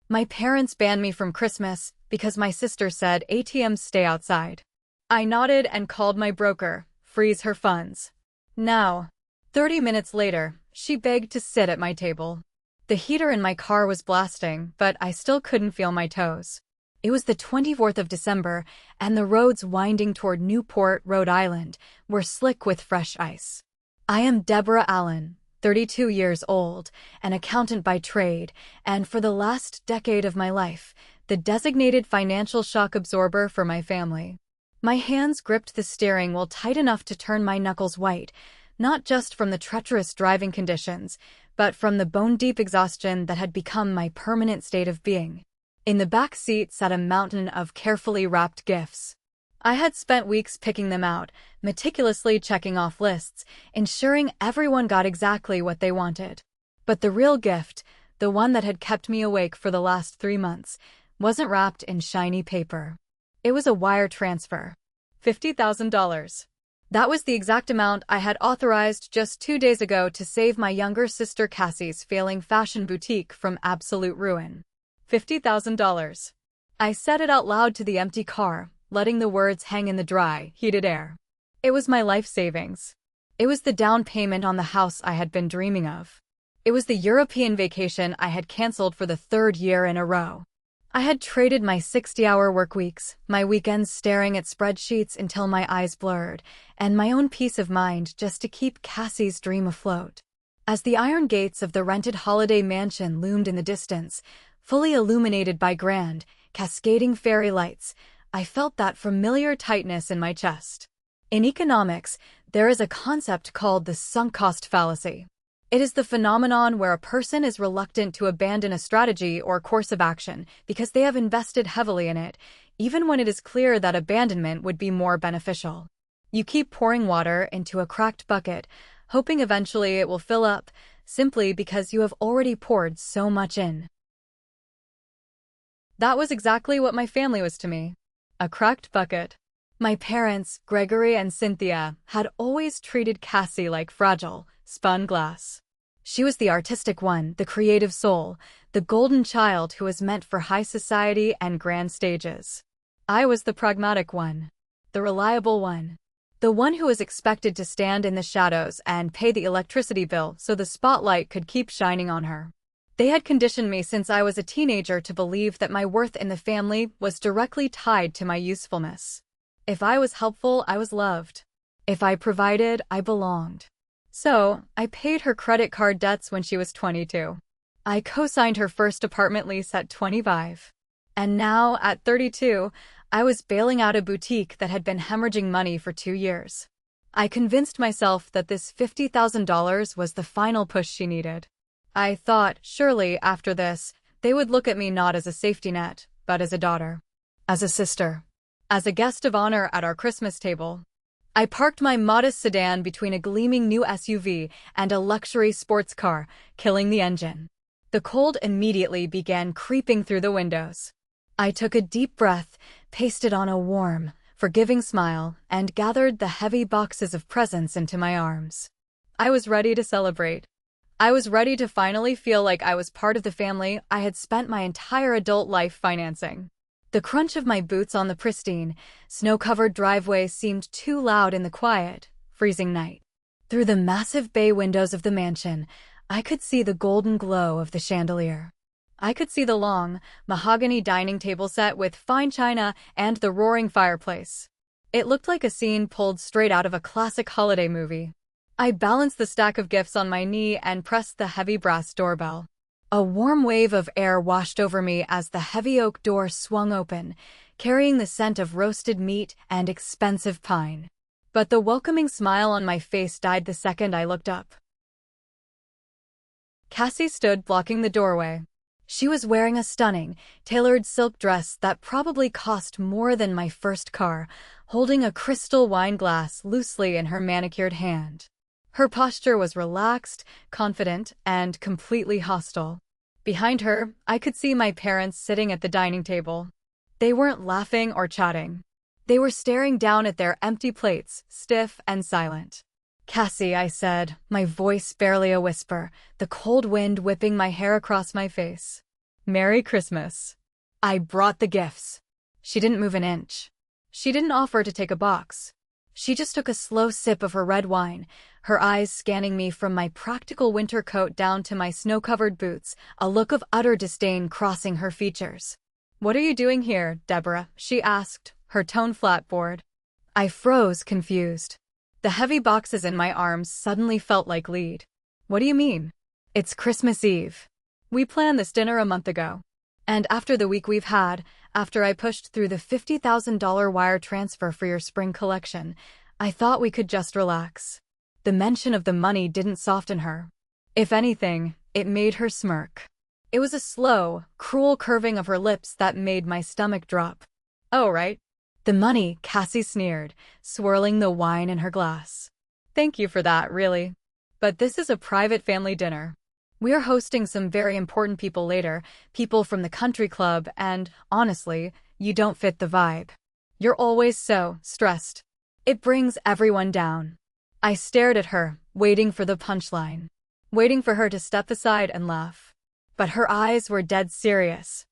My parents banned me from Christmas because my sister said ATMs stay outside. I nodded and called my broker, freeze her funds. Now, 30 minutes later, she begged to sit at my table. The heater in my car was blasting, but I still couldn't feel my toes. It was the 24th of December, and the roads winding toward Newport, Rhode Island, were slick with fresh ice. I am Deborah Allen, 32 years old, an accountant by trade, and for the last decade of my life, the designated financial shock absorber for my family. My hands gripped the steering wheel tight enough to turn my knuckles white, not just from the treacherous driving conditions, but from the bone-deep exhaustion that had become my permanent state of being. In the back seat sat a mountain of carefully wrapped gifts. I had spent weeks picking them out, meticulously checking off lists, ensuring everyone got exactly what they wanted. But the real gift, the one that had kept me awake for the last 3 months, wasn't wrapped in shiny paper. It was a wire transfer. $50,000. That was the exact amount I had authorized just 2 days ago to save my younger sister Cassie's failing fashion boutique from absolute ruin. $50,000. I said it out loud to the empty car, letting the words hang in the dry, heated air. It was my life savings. It was the down payment on the house I had been dreaming of. It was the European vacation I had canceled for the 3rd year in a row. I had traded my 60-hour work weeks, my weekends staring at spreadsheets until my eyes blurred, and my own peace of mind just to keep Cassie's dream afloat. As the iron gates of the rented holiday mansion loomed in the distance, fully illuminated by grand, cascading fairy lights, I felt that familiar tightness in my chest. In economics, there is a concept called the sunk cost fallacy. It is the phenomenon where a person is reluctant to abandon a strategy or course of action because they have invested heavily in it, even when it is clear that abandonment would be more beneficial. You keep pouring water into a cracked bucket, hoping eventually it will fill up, simply because you have already poured so much in. That was exactly what my family was to me. A cracked bucket. My parents, Gregory and Cynthia, had always treated Cassie like fragile, spun glass. She was the artistic one, the creative soul, the golden child who was meant for high society and grand stages. I was the pragmatic one, the reliable one, the one who was expected to stand in the shadows and pay the electricity bill so the spotlight could keep shining on her. They had conditioned me since I was a teenager to believe that my worth in the family was directly tied to my usefulness. If I was helpful, I was loved. If I provided, I belonged. So, I paid her credit card debts when she was 22. I co-signed her first apartment lease at 25. And now, at 32, I was bailing out a boutique that had been hemorrhaging money for 2 years. I convinced myself that this $50,000 was the final push she needed. I thought, surely, after this, they would look at me not as a safety net, but as a daughter. As a sister. As a guest of honor at our Christmas table. I parked my modest sedan between a gleaming new SUV and a luxury sports car, killing the engine. The cold immediately began creeping through the windows. I took a deep breath, pasted on a warm, forgiving smile, and gathered the heavy boxes of presents into my arms. I was ready to celebrate. I was ready to finally feel like I was part of the family I had spent my entire adult life financing. The crunch of my boots on the pristine, snow-covered driveway seemed too loud in the quiet, freezing night. Through the massive bay windows of the mansion, I could see the golden glow of the chandelier. I could see the long, mahogany dining table set with fine china and the roaring fireplace. It looked like a scene pulled straight out of a classic holiday movie. I balanced the stack of gifts on my knee and pressed the heavy brass doorbell. A warm wave of air washed over me as the heavy oak door swung open, carrying the scent of roasted meat and expensive pine. But the welcoming smile on my face died the second I looked up. Cassie stood blocking the doorway. She was wearing a stunning, tailored silk dress that probably cost more than my first car, holding a crystal wine glass loosely in her manicured hand. Her posture was relaxed, confident, and completely hostile. Behind her, I could see my parents sitting at the dining table. They weren't laughing or chatting. They were staring down at their empty plates, stiff and silent. "Cassie," I said, my voice barely a whisper, the cold wind whipping my hair across my face. Merry Christmas. I brought the gifts. She didn't move an inch. She didn't offer to take a box. She just took a slow sip of her red wine, her eyes scanning me from my practical winter coat down to my snow-covered boots, a look of utter disdain crossing her features. "What are you doing here, Deborah?" she asked, her tone flat-bored. I froze, confused. The heavy boxes in my arms suddenly felt like lead. "What do you mean?" "It's Christmas Eve. We planned this dinner a month ago. And after the week we've had, after I pushed through the $50,000 wire transfer for your spring collection, I thought we could just relax." The mention of the money didn't soften her. If anything, it made her smirk. It was a slow, cruel curving of her lips that made my stomach drop. "Oh, right. The money," Cassie sneered, swirling the wine in her glass. "Thank you for that, really. But this is a private family dinner. We're hosting some very important people later, people from the country club, and, honestly, you don't fit the vibe. You're always so stressed. It brings everyone down." I stared at her, waiting for the punchline, waiting for her to step aside and laugh. But her eyes were dead serious.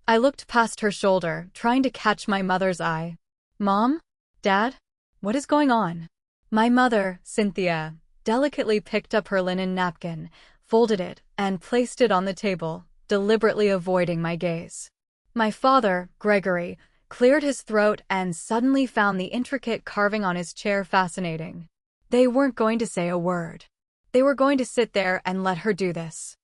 I looked past her shoulder, trying to catch my mother's eye. "Mom? Dad? What is going on?" My mother, Cynthia, delicately picked up her linen napkin, folded it, and placed it on the table, deliberately avoiding my gaze. My father, Gregory, cleared his throat and suddenly found the intricate carving on his chair fascinating. They weren't going to say a word. They were going to sit there and let her do this.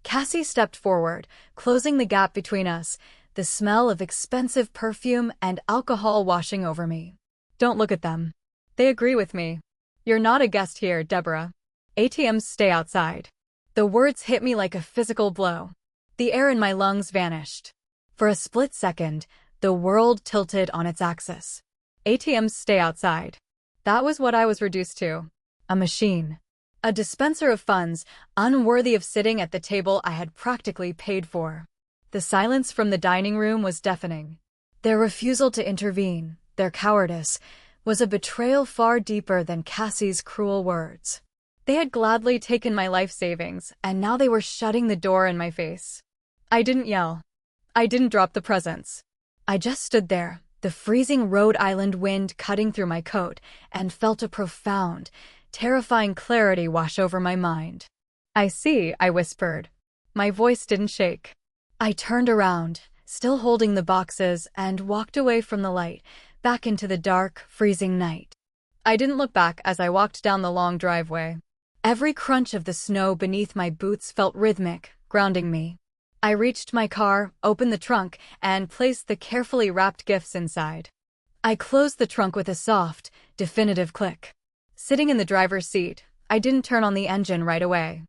Cassie stepped forward, closing the gap between us, the smell of expensive perfume and alcohol washing over me. "Don't look at them. They agree with me. You're not a guest here, Deborah. ATMs stay outside." The words hit me like a physical blow. The air in my lungs vanished. For a split second, the world tilted on its axis. ATMs stay outside. That was what I was reduced to. A machine. A dispenser of funds, unworthy of sitting at the table I had practically paid for. The silence from the dining room was deafening. Their refusal to intervene, their cowardice, was a betrayal far deeper than Cassie's cruel words. They had gladly taken my life savings, and now they were shutting the door in my face. I didn't yell. I didn't drop the presents. I just stood there, the freezing Rhode Island wind cutting through my coat, and felt a profound, terrifying clarity wash over my mind. "I see," I whispered. My voice didn't shake. I turned around, still holding the boxes, and walked away from the light, back into the dark, freezing night. I didn't look back as I walked down the long driveway. Every crunch of the snow beneath my boots felt rhythmic, grounding me. I reached my car, opened the trunk, and placed the carefully wrapped gifts inside. I closed the trunk with a soft, definitive click. Sitting in the driver's seat, I didn't turn on the engine right away.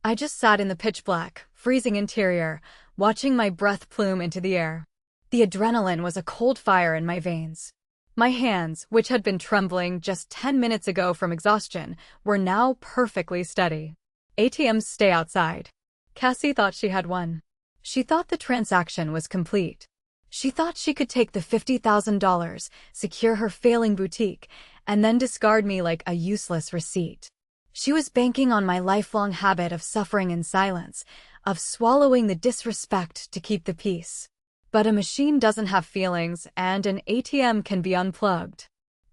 I just sat in the pitch black, freezing interior, watching my breath plume into the air. The adrenaline was a cold fire in my veins. My hands, which had been trembling just 10 minutes ago from exhaustion, were now perfectly steady. ATMs stay outside. Cassie thought she had won. She thought the transaction was complete. She thought she could take the $50,000, secure her failing boutique, and then discard me like a useless receipt. She was banking on my lifelong habit of suffering in silence, of swallowing the disrespect to keep the peace. But a machine doesn't have feelings, and an ATM can be unplugged.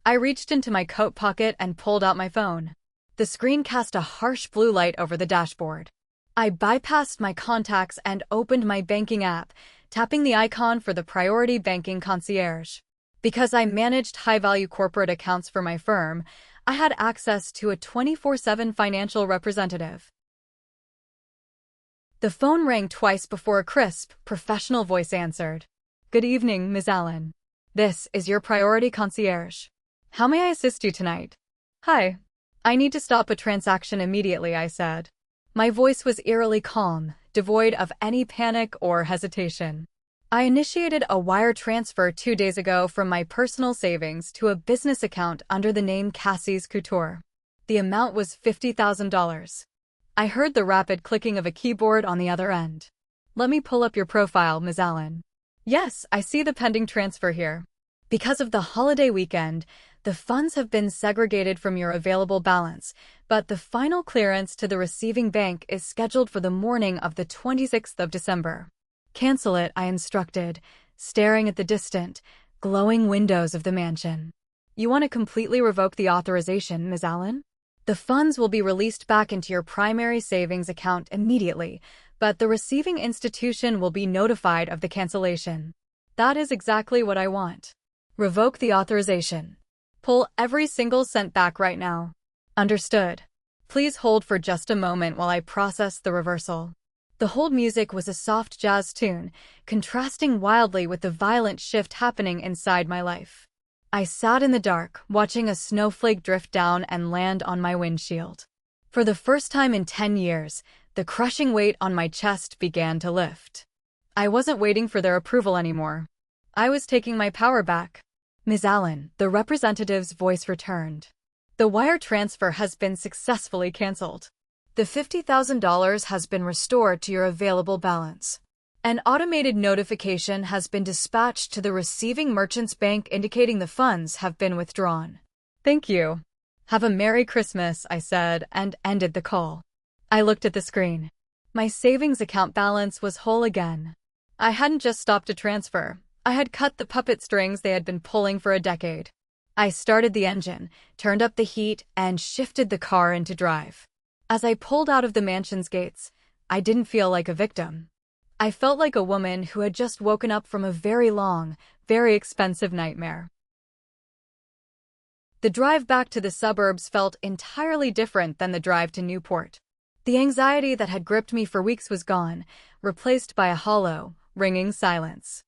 I reached into my coat pocket and pulled out my phone. The screen cast a harsh blue light over the dashboard. I bypassed my contacts and opened my banking app, tapping the icon for the Priority Banking Concierge. Because I managed high-value corporate accounts for my firm, I had access to a 24/7 financial representative. The phone rang twice before a crisp, professional voice answered. "Good evening, Ms. Allen. This is your Priority Concierge. How may I assist you tonight?" "Hi. I need to stop a transaction immediately," I said. My voice was eerily calm, devoid of any panic or hesitation. "I initiated a wire transfer 2 days ago from my personal savings to a business account under the name Cassie's Couture. The amount was $50,000. I heard the rapid clicking of a keyboard on the other end. "Let me pull up your profile, Ms. Allen." "Yes, I see the pending transfer here." Because of the holiday weekend, The funds have been segregated from your available balance, but the final clearance to the receiving bank is scheduled for the morning of the 26th of December. Cancel it, I instructed, staring at the distant, glowing windows of the mansion. You want to completely revoke the authorization, Ms. Allen? The funds will be released back into your primary savings account immediately, but the receiving institution will be notified of the cancellation. That is exactly what I want. Revoke the authorization. Pull every single cent back right now. Understood. Please hold for just a moment while I process the reversal. The hold music was a soft jazz tune, contrasting wildly with the violent shift happening inside my life. I sat in the dark, watching a snowflake drift down and land on my windshield. For the first time in 10 years, the crushing weight on my chest began to lift. I wasn't waiting for their approval anymore. I was taking my power back. Ms. Allen, the representative's voice returned. The wire transfer has been successfully canceled. The $50,000 has been restored to your available balance. An automated notification has been dispatched to the receiving merchant's bank indicating the funds have been withdrawn. Thank you. Have a Merry Christmas, I said, and ended the call. I looked at the screen. My savings account balance was whole again. I hadn't just stopped a transfer. I had cut the puppet strings they had been pulling for a decade. I started the engine, turned up the heat, and shifted the car into drive. As I pulled out of the mansion's gates, I didn't feel like a victim. I felt like a woman who had just woken up from a very long, very expensive nightmare. The drive back to the suburbs felt entirely different than the drive to Newport. The anxiety that had gripped me for weeks was gone, replaced by a hollow, ringing silence.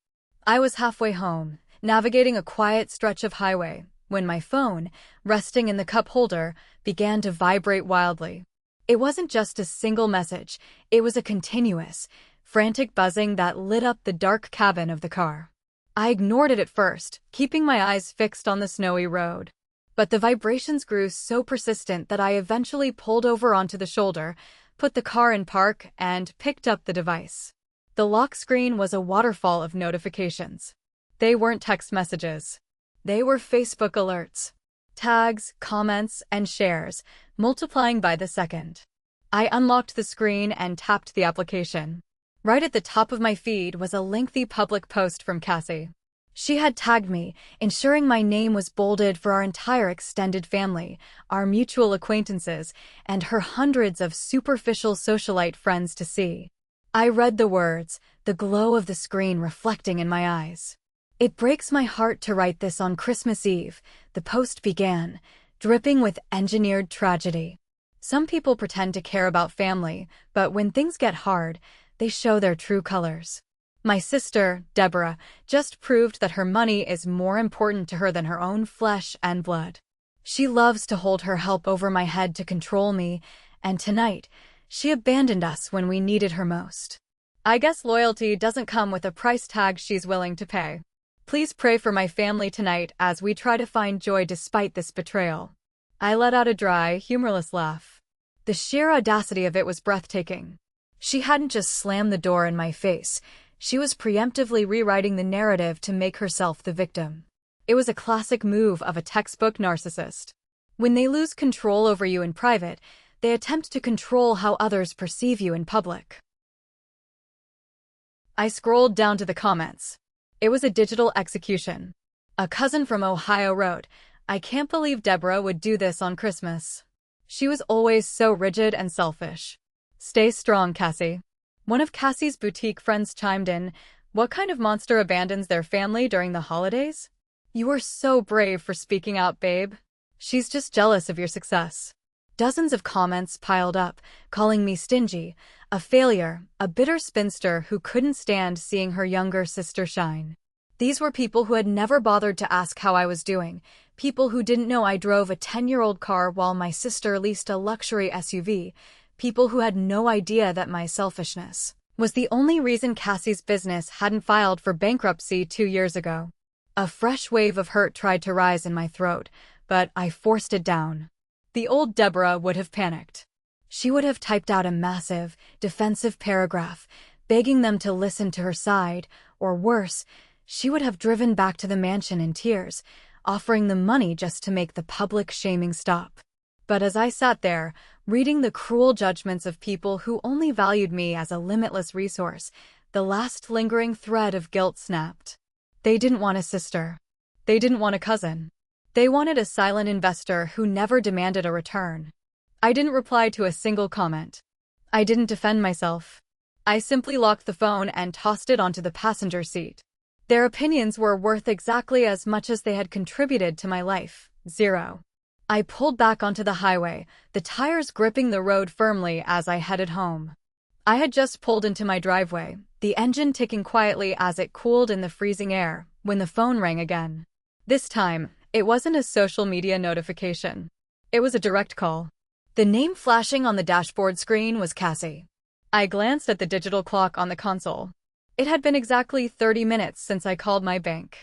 I was halfway home, navigating a quiet stretch of highway, when my phone, resting in the cup holder, began to vibrate wildly. It wasn't just a single message, it was a continuous, frantic buzzing that lit up the dark cabin of the car. I ignored it at first, keeping my eyes fixed on the snowy road. But the vibrations grew so persistent that I eventually pulled over onto the shoulder, put the car in park, and picked up the device. The lock screen was a waterfall of notifications. They weren't text messages. They were Facebook alerts. Tags, comments, and shares, multiplying by the second. I unlocked the screen and tapped the application. Right at the top of my feed was a lengthy public post from Cassie. She had tagged me, ensuring my name was bolded for our entire extended family, our mutual acquaintances, and her hundreds of superficial socialite friends to see. I read the words, the glow of the screen reflecting in my eyes. It breaks my heart to write this on Christmas Eve, the post began, dripping with engineered tragedy. Some people pretend to care about family, but when things get hard, they show their true colors. My sister, Deborah, just proved that her money is more important to her than her own flesh and blood. She loves to hold her help over my head to control me, and tonight, she abandoned us when we needed her most. I guess loyalty doesn't come with a price tag she's willing to pay. Please pray for my family tonight as we try to find joy despite this betrayal. I let out a dry, humorless laugh. The sheer audacity of it was breathtaking. She hadn't just slammed the door in my face. She was preemptively rewriting the narrative to make herself the victim. It was a classic move of a textbook narcissist. When they lose control over you in private, they attempt to control how others perceive you in public. I scrolled down to the comments. It was a digital execution. A cousin from Ohio wrote, "I can't believe Deborah would do this on Christmas. She was always so rigid and selfish. Stay strong, Cassie." One of Cassie's boutique friends chimed in, "What kind of monster abandons their family during the holidays? You are so brave for speaking out, babe. She's just jealous of your success." Dozens of comments piled up, calling me stingy, a failure, a bitter spinster who couldn't stand seeing her younger sister shine. These were people who had never bothered to ask how I was doing, people who didn't know I drove a 10-year-old car while my sister leased a luxury SUV, people who had no idea that my selfishness was the only reason Cassie's business hadn't filed for bankruptcy 2 years ago. A fresh wave of hurt tried to rise in my throat, but I forced it down. The old Deborah would have panicked. She would have typed out a massive, defensive paragraph, begging them to listen to her side, or worse, she would have driven back to the mansion in tears, offering them money just to make the public shaming stop. But as I sat there, reading the cruel judgments of people who only valued me as a limitless resource, the last lingering thread of guilt snapped. They didn't want a sister. They didn't want a cousin. They wanted a silent investor who never demanded a return. I didn't reply to a single comment. I didn't defend myself. I simply locked the phone and tossed it onto the passenger seat. Their opinions were worth exactly as much as they had contributed to my life. 0. I pulled back onto the highway, the tires gripping the road firmly as I headed home. I had just pulled into my driveway, the engine ticking quietly as it cooled in the freezing air, when the phone rang again. This time, it wasn't a social media notification. It was a direct call. The name flashing on the dashboard screen was Cassie. I glanced at the digital clock on the console. It had been exactly 30 minutes since I called my bank.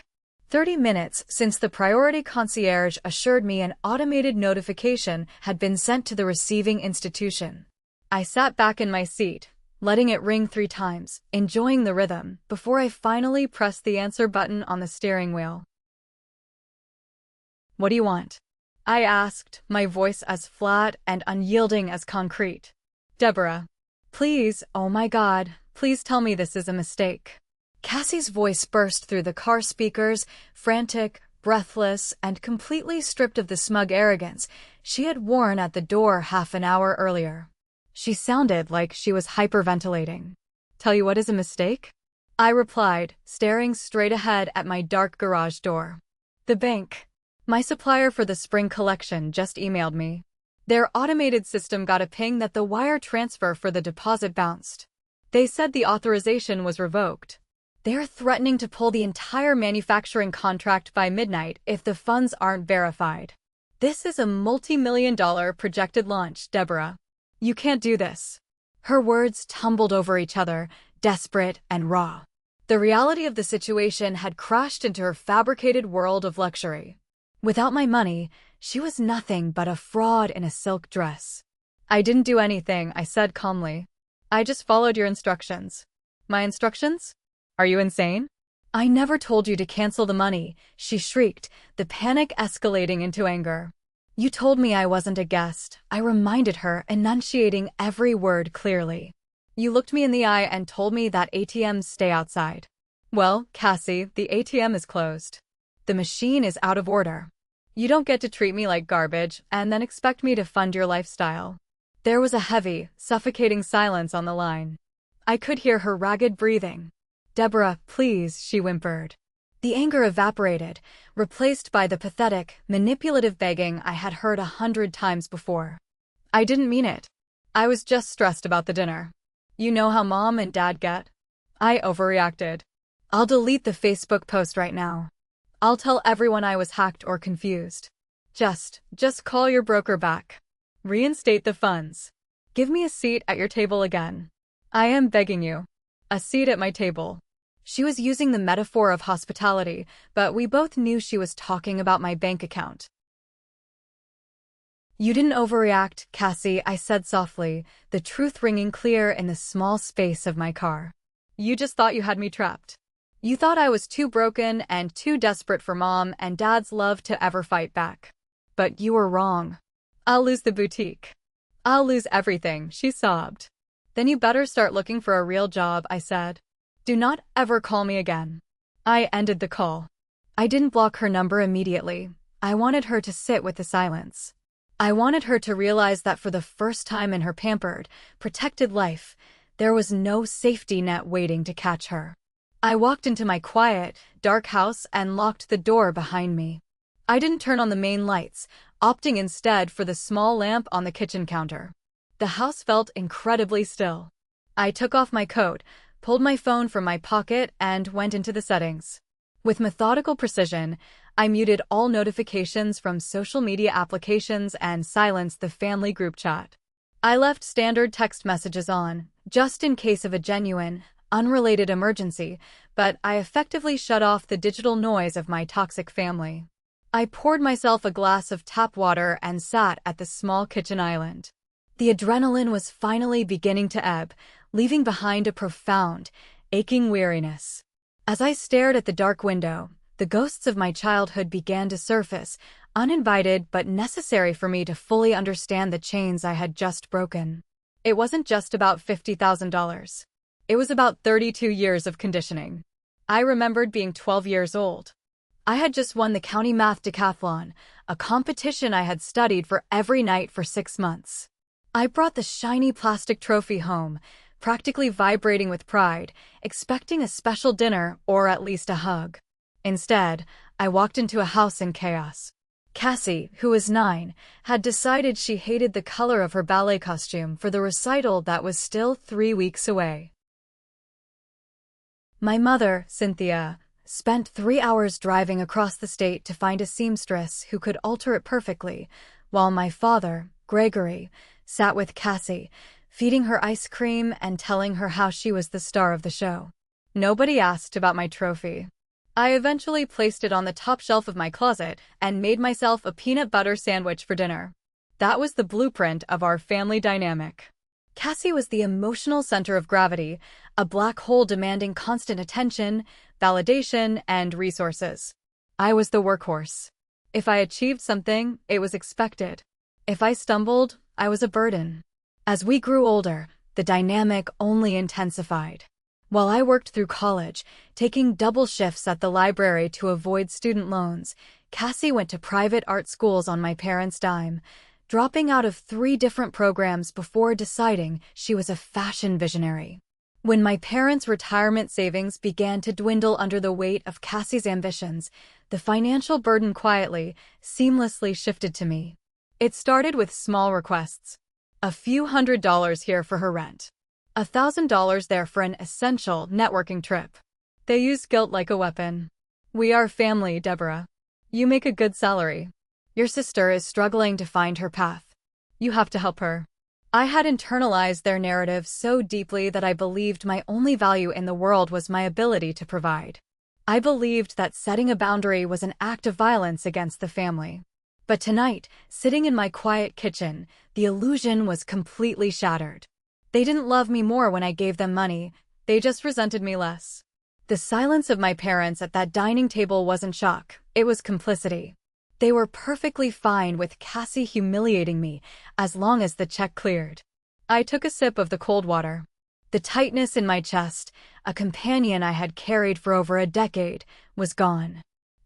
30 minutes since the priority concierge assured me an automated notification had been sent to the receiving institution. I sat back in my seat, letting it ring 3 times, enjoying the rhythm, before I finally pressed the answer button on the steering wheel. "What do you want?" I asked, my voice as flat and unyielding as concrete. "Deborah. Please, oh my God, please tell me this is a mistake." Cassie's voice burst through the car speakers, frantic, breathless, and completely stripped of the smug arrogance she had worn at the door half an hour earlier. She sounded like she was hyperventilating. "Tell you what is a mistake?" I replied, staring straight ahead at my dark garage door. "The bank. My supplier for the spring collection just emailed me. Their automated system got a ping that the wire transfer for the deposit bounced. They said the authorization was revoked. They're threatening to pull the entire manufacturing contract by midnight if the funds aren't verified. This is a multi-million-dollar projected launch, Deborah. You can't do this." Her words tumbled over each other, desperate and raw. The reality of the situation had crashed into her fabricated world of luxury. Without my money, she was nothing but a fraud in a silk dress. "I didn't do anything," I said calmly. "I just followed your instructions." "My instructions? Are you insane?" "I never told you to cancel the money," she shrieked, the panic escalating into anger. "You told me I wasn't a guest," I reminded her, enunciating every word clearly. "You looked me in the eye and told me that ATMs stay outside." "Well, Cassie, the ATM is closed. The machine is out of order. You don't get to treat me like garbage and then expect me to fund your lifestyle." There was a heavy, suffocating silence on the line. I could hear her ragged breathing. "Deborah, please," she whimpered. The anger evaporated, replaced by the pathetic, manipulative begging I had heard 100 times before. "I didn't mean it. I was just stressed about the dinner. You know how Mom and Dad get." I overreacted. "I'll delete the Facebook post right now. I'll tell everyone I was hacked or confused. Just call your broker back. Reinstate the funds. Give me a seat at your table again. I am begging you. A seat at my table." She was using the metaphor of hospitality, but we both knew she was talking about my bank account. "You didn't overreact, Cassie," I said softly, the truth ringing clear in the small space of my car. "You just thought you had me trapped. You thought I was too broken and too desperate for Mom and Dad's love to ever fight back. But you were wrong. I'll lose the boutique. I'll lose everything," she sobbed. "Then you better start looking for a real job," I said. "Do not ever call me again." I ended the call. I didn't block her number immediately. I wanted her to sit with the silence. I wanted her to realize that for the first time in her pampered, protected life, there was no safety net waiting to catch her. I walked into my quiet, dark house and locked the door behind me. I didn't turn on the main lights, opting instead for the small lamp on the kitchen counter. The house felt incredibly still. I took off my coat, pulled my phone from my pocket, and went into the settings. With methodical precision, I muted all notifications from social media applications and silenced the family group chat. I left standard text messages on, just in case of a genuine, unrelated emergency, but I effectively shut off the digital noise of my toxic family. I poured myself a glass of tap water and sat at the small kitchen island. The adrenaline was finally beginning to ebb, leaving behind a profound, aching weariness. As I stared at the dark window, The ghosts of my childhood began to surface, uninvited but necessary for me to fully understand the chains I had just broken. It wasn't just about $50,000. It was about 32 years of conditioning. I remembered being 12 years old. I had just won the county math decathlon, a competition I had studied for every night for 6 months. I brought the shiny plastic trophy home, practically vibrating with pride, expecting a special dinner or at least a hug. Instead, I walked into a house in chaos. Cassie, who was 9, had decided she hated the color of her ballet costume for the recital that was still 3 weeks away. My mother, Cynthia, spent 3 hours driving across the state to find a seamstress who could alter it perfectly, while my father, Gregory, sat with Cassie, feeding her ice cream and telling her how she was the star of the show. Nobody asked about my trophy. I eventually placed it on the top shelf of my closet and made myself a peanut butter sandwich for dinner. That was the blueprint of our family dynamic. Cassie was the emotional center of gravity, a black hole demanding constant attention, validation, and resources. I was the workhorse. If I achieved something, it was expected. If I stumbled, I was a burden. As we grew older, the dynamic only intensified. While I worked through college, taking double shifts at the library to avoid student loans, Cassie went to private art schools on my parents' dime, dropping out of 3 different programs before deciding she was a fashion visionary. When my parents' retirement savings began to dwindle under the weight of Cassie's ambitions, the financial burden quietly, seamlessly shifted to me. It started with small requests. A few $100s here for her rent. $1,000 there for an essential networking trip. They use guilt like a weapon. We are family, Deborah. You make a good salary. Your sister is struggling to find her path. You have to help her. I had internalized their narrative so deeply that I believed my only value in the world was my ability to provide. I believed that setting a boundary was an act of violence against the family. But tonight, sitting in my quiet kitchen, the illusion was completely shattered. They didn't love me more when I gave them money, they just resented me less. The silence of my parents at that dining table wasn't shock, it was complicity. They were perfectly fine with Cassie humiliating me, as long as the check cleared. I took a sip of the cold water. The tightness in my chest, a companion I had carried for over a decade, was gone.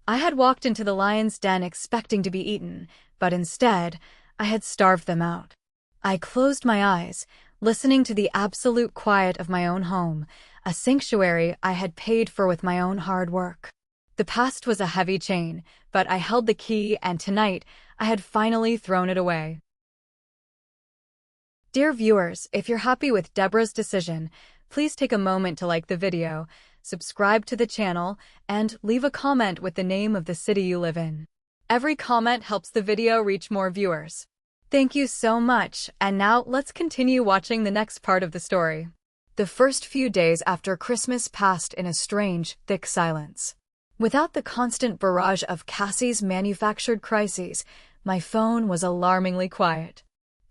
I had walked into the lion's den expecting to be eaten, but instead, I had starved them out. I closed my eyes, listening to the absolute quiet of my own home, a sanctuary I had paid for with my own hard work. The past was a heavy chain, but I held the key, and tonight, I had finally thrown it away. Dear viewers, if you're happy with Deborah's decision, please take a moment to like the video, subscribe to the channel, and leave a comment with the name of the city you live in. Every comment helps the video reach more viewers. Thank you so much, and now let's continue watching the next part of the story. The first few days after Christmas passed in a strange, thick silence. Without the constant barrage of Cassie's manufactured crises, my phone was alarmingly quiet.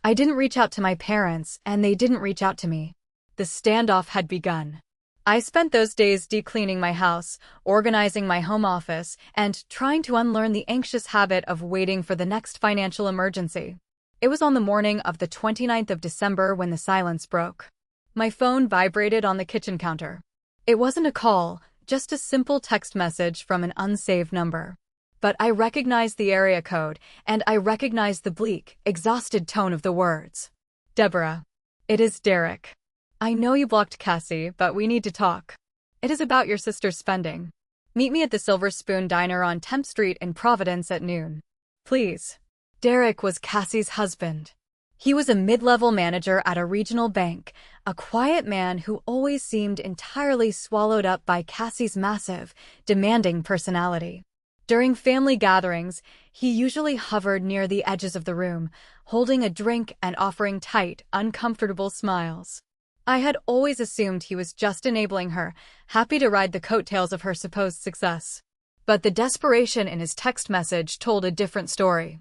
I didn't reach out to my parents, and they didn't reach out to me. The standoff had begun. I spent those days deep-cleaning my house, organizing my home office, and trying to unlearn the anxious habit of waiting for the next financial emergency. It was on the morning of the 29th of December when the silence broke. My phone vibrated on the kitchen counter. It wasn't a call, just a simple text message from an unsaved number. But I recognized the area code, and I recognized the bleak, exhausted tone of the words. Deborah. It is Derek. I know you blocked Cassie, but we need to talk. It is about your sister's spending. Meet me at the Silver Spoon Diner on 10th Street in Providence at noon. Please. Derek was Cassie's husband. He was a mid-level manager at a regional bank, a quiet man who always seemed entirely swallowed up by Cassie's massive, demanding personality. During family gatherings, he usually hovered near the edges of the room, holding a drink and offering tight, uncomfortable smiles. I had always assumed he was just enabling her, happy to ride the coattails of her supposed success. But the desperation in his text message told a different story.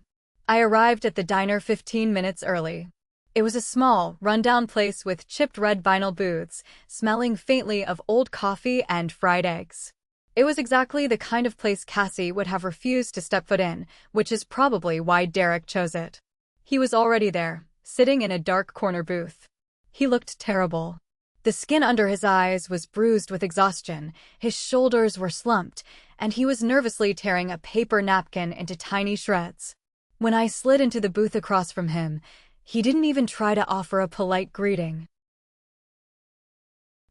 I arrived at the diner 15 minutes early. It was a small, rundown place with chipped red vinyl booths, smelling faintly of old coffee and fried eggs. It was exactly the kind of place Cassie would have refused to step foot in, which is probably why Derek chose it. He was already there, sitting in a dark corner booth. He looked terrible. The skin under his eyes was bruised with exhaustion, his shoulders were slumped, and he was nervously tearing a paper napkin into tiny shreds. When I slid into the booth across from him, he didn't even try to offer a polite greeting.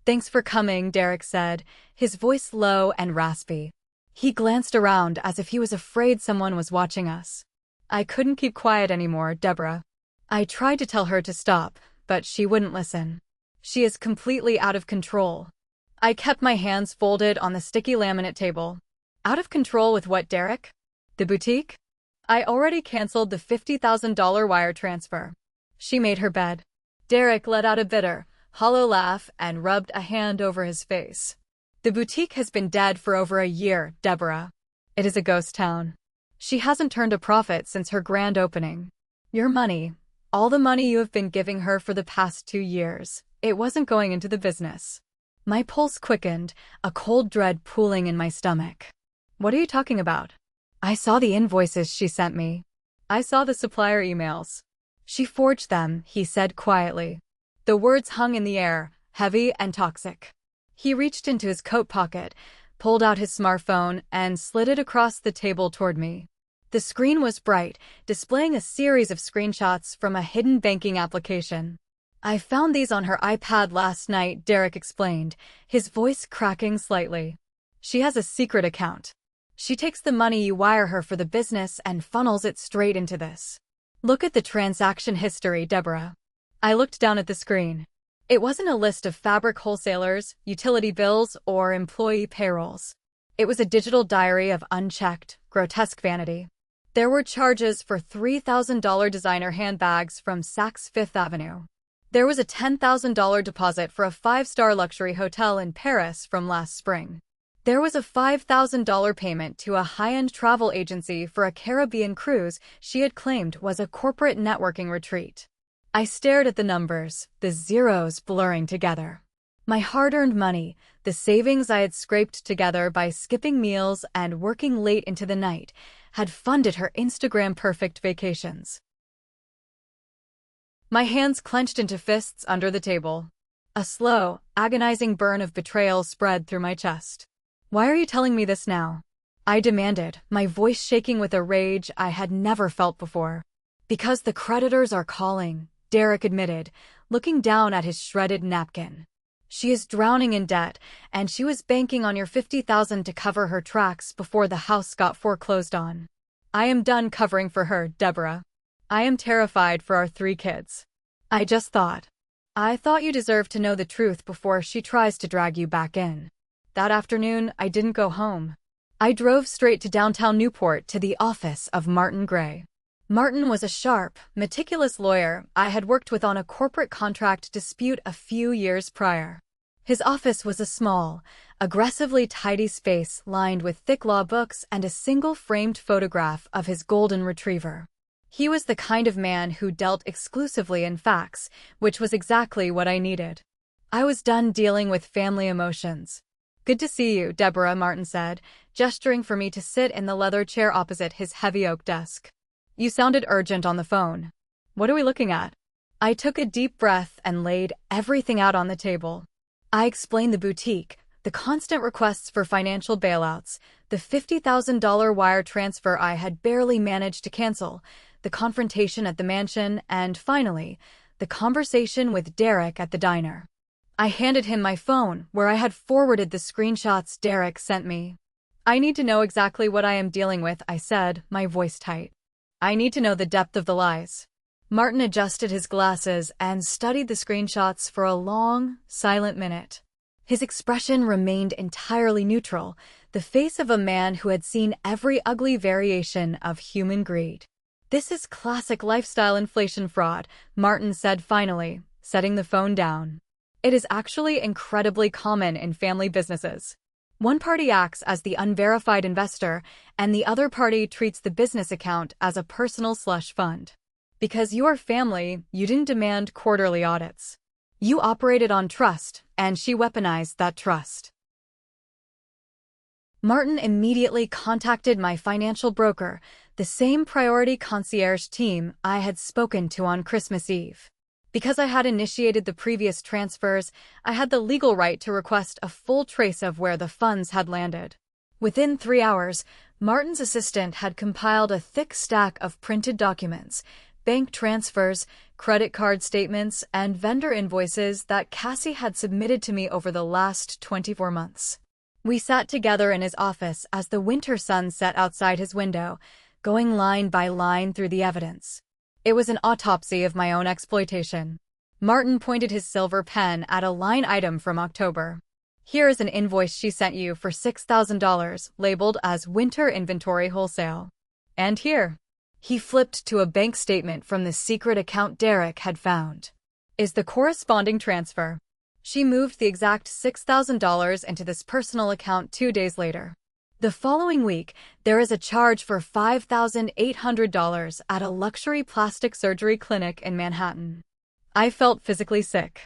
"Thanks for coming," Derek said, his voice low and raspy. He glanced around as if he was afraid someone was watching us. I couldn't keep quiet anymore, Deborah. I tried to tell her to stop, but she wouldn't listen. She is completely out of control. I kept my hands folded on the sticky laminate table. Out of control with what, Derek? The boutique? I already canceled the $50,000 wire transfer. She made her bed. Derek let out a bitter, hollow laugh and rubbed a hand over his face. The boutique has been dead for over a year, Deborah. It is a ghost town. She hasn't turned a profit since her grand opening. Your money, all the money you have been giving her for the past 2 years, it wasn't going into the business. My pulse quickened, a cold dread pooling in my stomach. What are you talking about? I saw the invoices she sent me. I saw the supplier emails. She forged them, he said quietly. The words hung in the air, heavy and toxic. He reached into his coat pocket, pulled out his smartphone, and slid it across the table toward me. The screen was bright, displaying a series of screenshots from a hidden banking application. I found these on her iPad last night, Derek explained, his voice cracking slightly. She has a secret account. She takes the money you wire her for the business and funnels it straight into this. Look at the transaction history, Deborah. I looked down at the screen. It wasn't a list of fabric wholesalers, utility bills, or employee payrolls. It was a digital diary of unchecked, grotesque vanity. There were charges for $3,000 designer handbags from Saks Fifth Avenue. There was a $10,000 deposit for a 5-star luxury hotel in Paris from last spring. There was a $5,000 payment to a high-end travel agency for a Caribbean cruise she had claimed was a corporate networking retreat. I stared at the numbers, the zeros blurring together. My hard-earned money, the savings I had scraped together by skipping meals and working late into the night, had funded her Instagram-perfect vacations. My hands clenched into fists under the table. A slow, agonizing burn of betrayal spread through my chest. "Why are you telling me this now?" I demanded, my voice shaking with a rage I had never felt before. "Because the creditors are calling," Derek admitted, looking down at his shredded napkin. "She is drowning in debt, and she was banking on your $50,000 to cover her tracks before the house got foreclosed on. I am done covering for her, Deborah. I am terrified for our 3 kids. I thought you deserved to know the truth before she tries to drag you back in." That afternoon, I didn't go home. I drove straight to downtown Newport to the office of Martin Gray. Martin was a sharp, meticulous lawyer I had worked with on a corporate contract dispute a few years prior. His office was a small, aggressively tidy space lined with thick law books and a single framed photograph of his golden retriever. He was the kind of man who dealt exclusively in facts, which was exactly what I needed. I was done dealing with family emotions. "Good to see you, Deborah," Martin said, gesturing for me to sit in the leather chair opposite his heavy oak desk. "You sounded urgent on the phone. What are we looking at?" I took a deep breath and laid everything out on the table. I explained the boutique, the constant requests for financial bailouts, the $50,000 wire transfer I had barely managed to cancel, the confrontation at the mansion, and finally, the conversation with Derek at the diner. I handed him my phone, where I had forwarded the screenshots Derek sent me. "I need to know exactly what I am dealing with," I said, my voice tight. "I need to know the depth of the lies." Martin adjusted his glasses and studied the screenshots for a long, silent minute. His expression remained entirely neutral, the face of a man who had seen every ugly variation of human greed. "This is classic lifestyle inflation fraud," Martin said finally, setting the phone down. "It is actually incredibly common in family businesses. One party acts as the unverified investor, and the other party treats the business account as a personal slush fund. Because you are family, you didn't demand quarterly audits. You operated on trust, and she weaponized that trust." Martin immediately contacted my financial broker, the same priority concierge team I had spoken to on Christmas Eve. Because I had initiated the previous transfers, I had the legal right to request a full trace of where the funds had landed. Within 3 hours, Martin's assistant had compiled a thick stack of printed documents, bank transfers, credit card statements, and vendor invoices that Cassie had submitted to me over the last 24 months. We sat together in his office as the winter sun set outside his window, going line by line through the evidence. It was an autopsy of my own exploitation. Martin pointed his silver pen at a line item from October. Here is an invoice she sent you for $6,000, labeled as Winter Inventory Wholesale. And here. He flipped to a bank statement from the secret account Derek had found. Is the corresponding transfer. She moved the exact $6,000 into this personal account 2 days later. The following week, there is a charge for $5,800 at a luxury plastic surgery clinic in Manhattan. I felt physically sick.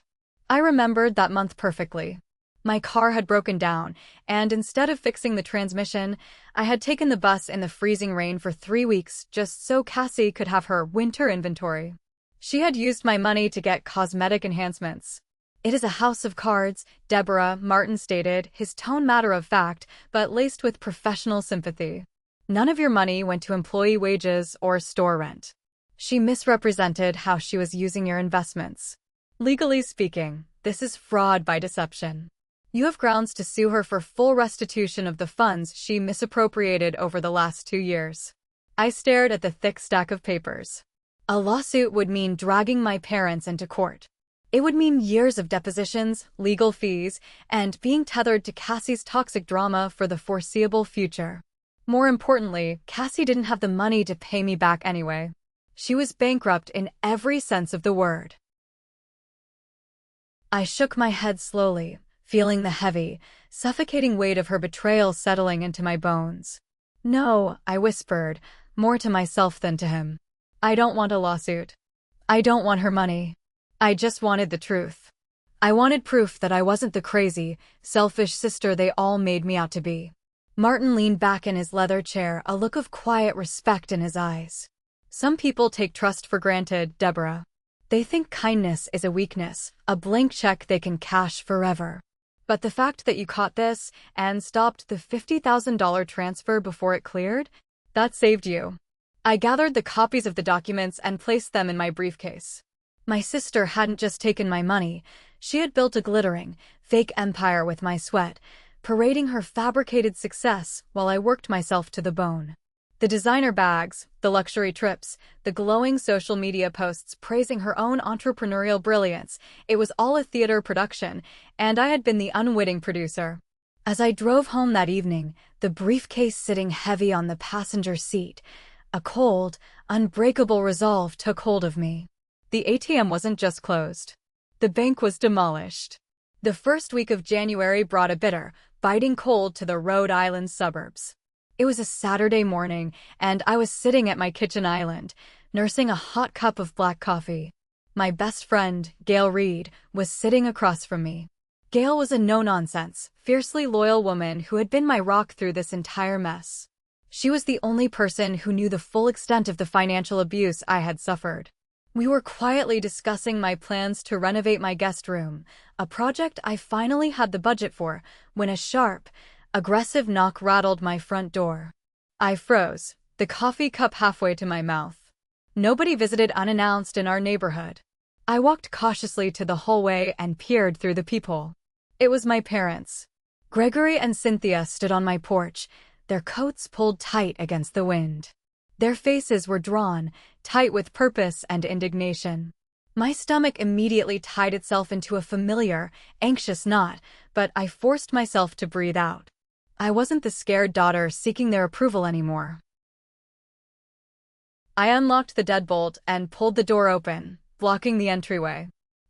I remembered that month perfectly. My car had broken down, and instead of fixing the transmission, I had taken the bus in the freezing rain for 3 weeks just so Cassie could have her winter inventory. She had used my money to get cosmetic enhancements. It is a house of cards, Deborah, Martin stated, his tone matter-of-fact, but laced with professional sympathy. None of your money went to employee wages or store rent. She misrepresented how she was using your investments. Legally speaking, this is fraud by deception. You have grounds to sue her for full restitution of the funds she misappropriated over the last 2 years. I stared at the thick stack of papers. A lawsuit would mean dragging my parents into court. It would mean years of depositions, legal fees, and being tethered to Cassie's toxic drama for the foreseeable future. More importantly, Cassie didn't have the money to pay me back anyway. She was bankrupt in every sense of the word. I shook my head slowly, feeling the heavy, suffocating weight of her betrayal settling into my bones. No, I whispered, more to myself than to him. I don't want a lawsuit. I don't want her money. I just wanted the truth. I wanted proof that I wasn't the crazy, selfish sister they all made me out to be. Martin leaned back in his leather chair, a look of quiet respect in his eyes. Some people take trust for granted, Deborah. They think kindness is a weakness, a blank check they can cash forever. But the fact that you caught this and stopped the $50,000 transfer before it cleared, that saved you. I gathered the copies of the documents and placed them in my briefcase. My sister hadn't just taken my money, she had built a glittering, fake empire with my sweat, parading her fabricated success while I worked myself to the bone. The designer bags, the luxury trips, the glowing social media posts praising her own entrepreneurial brilliance, it was all a theater production, and I had been the unwitting producer. As I drove home that evening, the briefcase sitting heavy on the passenger seat, a cold, unbreakable resolve took hold of me. The ATM wasn't just closed. The bank was demolished. The first week of January brought a bitter, biting cold to the Rhode Island suburbs. It was a Saturday morning, and I was sitting at my kitchen island, nursing a hot cup of black coffee. My best friend, Gail Reed, was sitting across from me. Gail was a no-nonsense, fiercely loyal woman who had been my rock through this entire mess. She was the only person who knew the full extent of the financial abuse I had suffered. We were quietly discussing my plans to renovate my guest room, a project I finally had the budget for, when a sharp, aggressive knock rattled my front door. I froze, the coffee cup halfway to my mouth. Nobody visited unannounced in our neighborhood. I walked cautiously to the hallway and peered through the peephole. It was my parents. Gregory and Cynthia stood on my porch, their coats pulled tight against the wind. Their faces were drawn, tight with purpose and indignation. My stomach immediately tied itself into a familiar, anxious knot, but I forced myself to breathe out. I wasn't the scared daughter seeking their approval anymore. I unlocked the deadbolt and pulled the door open, blocking the entryway.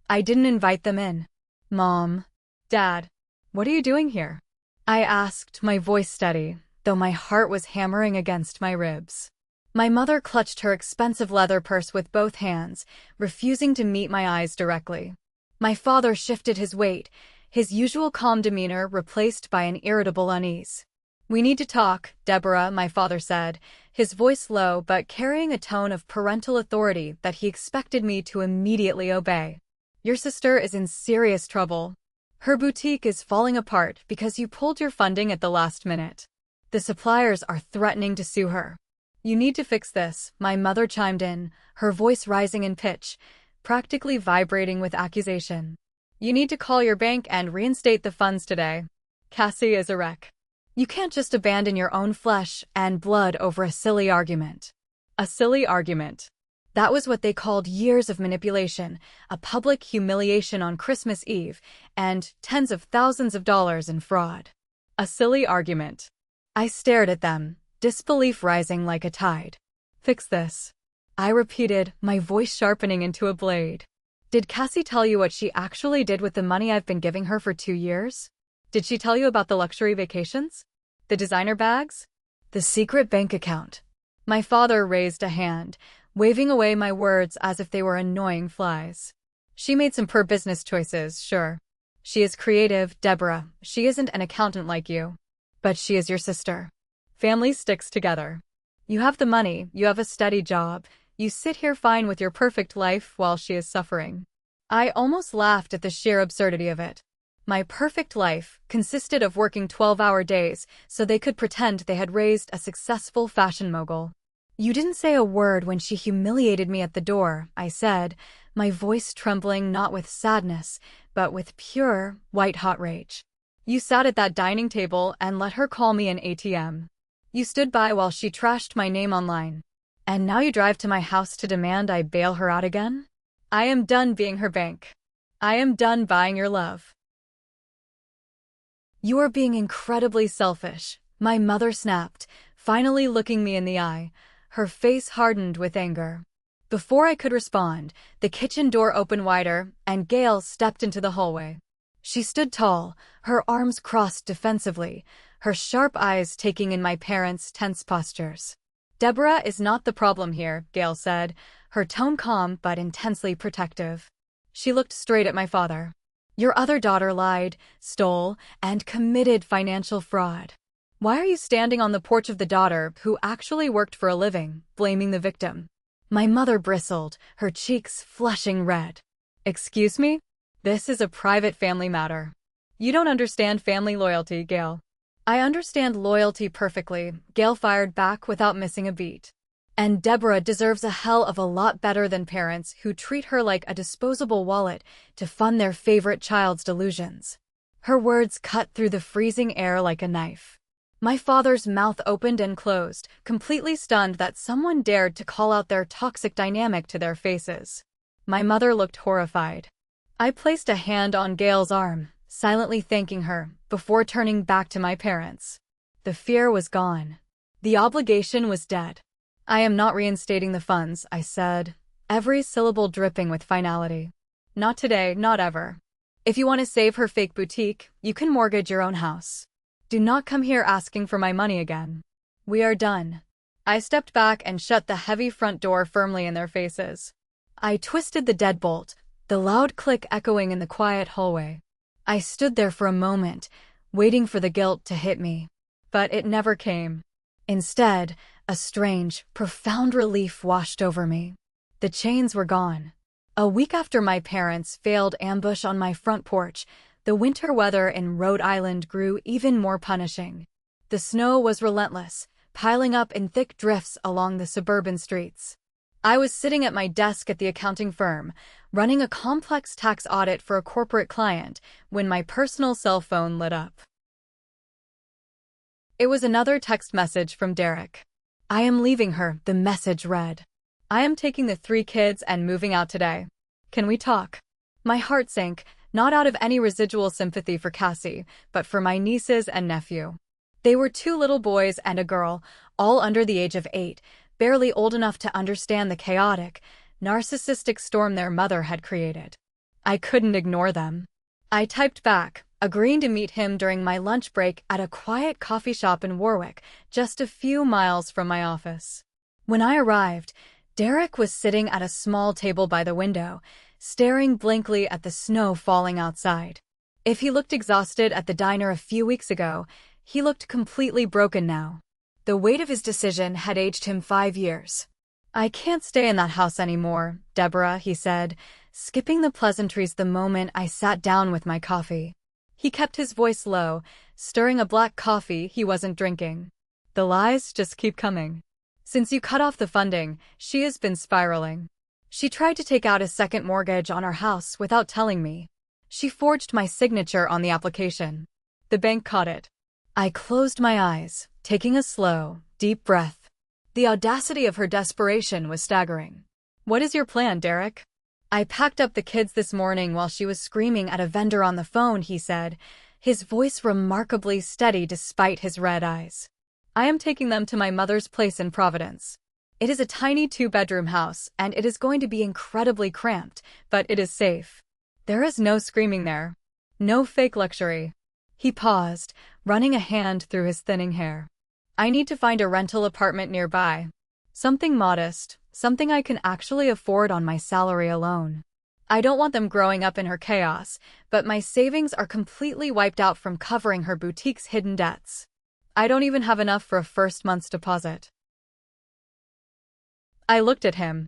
I didn't invite them in. Mom, Dad, what are you doing here? I asked, my voice steady, though my heart was hammering against my ribs. My mother clutched her expensive leather purse with both hands, refusing to meet my eyes directly. My father shifted his weight, his usual calm demeanor replaced by an irritable unease. "We need to talk, Deborah," my father said, his voice low but carrying a tone of parental authority that he expected me to immediately obey. "Your sister is in serious trouble. Her boutique is falling apart because you pulled your funding at the last minute. The suppliers are threatening to sue her. You need to fix this," my mother chimed in, her voice rising in pitch, practically vibrating with accusation. "You need to call your bank and reinstate the funds today. Cassie is a wreck. You can't just abandon your own flesh and blood over a silly argument." A silly argument. That was what they called years of manipulation, a public humiliation on Christmas Eve, and tens of thousands of dollars in fraud. A silly argument. I stared at them, disbelief rising like a tide. "Fix this," I repeated, my voice sharpening into a blade. "Did Cassie tell you what she actually did with the money I've been giving her for 2 years? Did she tell you about the luxury vacations? The designer bags? The secret bank account?" My father raised a hand, waving away my words as if they were annoying flies. "She made some poor business choices, sure. She is creative, Deborah. She isn't an accountant like you. But she is your sister. Family sticks together. You have the money, you have a steady job, you sit here fine with your perfect life while she is suffering." I almost laughed at the sheer absurdity of it. My perfect life consisted of working 12-hour days so they could pretend they had raised a successful fashion mogul. "You didn't say a word when she humiliated me at the door," I said, my voice trembling not with sadness, but with pure, white-hot rage. "You sat at that dining table and let her call me an ATM. You stood by while she trashed my name online. And now you drive to my house to demand I bail her out again? I am done being her bank. I am done buying your love." "You are being incredibly selfish," my mother snapped, finally looking me in the eye, her face hardened with anger. Before I could respond, the kitchen door opened wider, and Gail stepped into the hallway. She stood tall, her arms crossed defensively, her sharp eyes taking in my parents' tense postures. "Deborah is not the problem here," Gail said, her tone calm but intensely protective. She looked straight at my father. "Your other daughter lied, stole, and committed financial fraud. Why are you standing on the porch of the daughter who actually worked for a living, blaming the victim?" My mother bristled, her cheeks flushing red. "Excuse me? This is a private family matter. You don't understand family loyalty, Gail." "I understand loyalty perfectly," Gail fired back without missing a beat. "And Deborah deserves a hell of a lot better than parents who treat her like a disposable wallet to fund their favorite child's delusions." Her words cut through the freezing air like a knife. My father's mouth opened and closed, completely stunned that someone dared to call out their toxic dynamic to their faces. My mother looked horrified. I placed a hand on Gail's arm, silently thanking her, before turning back to my parents. The fear was gone. The obligation was dead. "I am not reinstating the funds," I said, every syllable dripping with finality. "Not today, not ever. If you want to save her fake boutique, you can mortgage your own house. Do not come here asking for my money again. We are done." I stepped back and shut the heavy front door firmly in their faces. I twisted the deadbolt, the loud click echoing in the quiet hallway. I stood there for a moment, waiting for the guilt to hit me. But it never came. Instead, a strange, profound relief washed over me. The chains were gone. A week after my parents' failed ambush on my front porch, the winter weather in Rhode Island grew even more punishing. The snow was relentless, piling up in thick drifts along the suburban streets. I was sitting at my desk at the accounting firm, running a complex tax audit for a corporate client, when my personal cell phone lit up. It was another text message from Derek. "I am leaving her," the message read. "I am taking the 3 kids and moving out today. Can we talk?" My heart sank, not out of any residual sympathy for Cassie, but for my nieces and nephew. They were 2 little boys and a girl, all under the age of 8, barely old enough to understand the chaotic, narcissistic storm their mother had created. I couldn't ignore them. I typed back, agreeing to meet him during my lunch break at a quiet coffee shop in Warwick, just a few miles from my office. When I arrived, Derek was sitting at a small table by the window, staring blankly at the snow falling outside. If he looked exhausted at the diner a few weeks ago, He looked completely broken now. The weight of his decision had aged him 5 years. "I can't stay in that house anymore, Deborah," he said, skipping the pleasantries the moment I sat down with my coffee. He kept his voice low, stirring a black coffee he wasn't drinking. "The lies just keep coming. Since you cut off the funding, she has been spiraling. She tried to take out a second mortgage on our house without telling me. She forged my signature on the application. The bank caught it." I closed my eyes, taking a slow, deep breath. The audacity of her desperation was staggering. "What is your plan, Derek?" "I packed up the kids this morning while she was screaming at a vendor on the phone," he said, his voice remarkably steady despite his red eyes. "I am taking them to my mother's place in Providence. It is a tiny 2-bedroom house, and it is going to be incredibly cramped, but it is safe. There is no screaming there. No fake luxury." He paused, running a hand through his thinning hair. "I need to find a rental apartment nearby. Something modest, something I can actually afford on my salary alone. I don't want them growing up in her chaos, but my savings are completely wiped out from covering her boutique's hidden debts. I don't even have enough for a first month's deposit." I looked at him.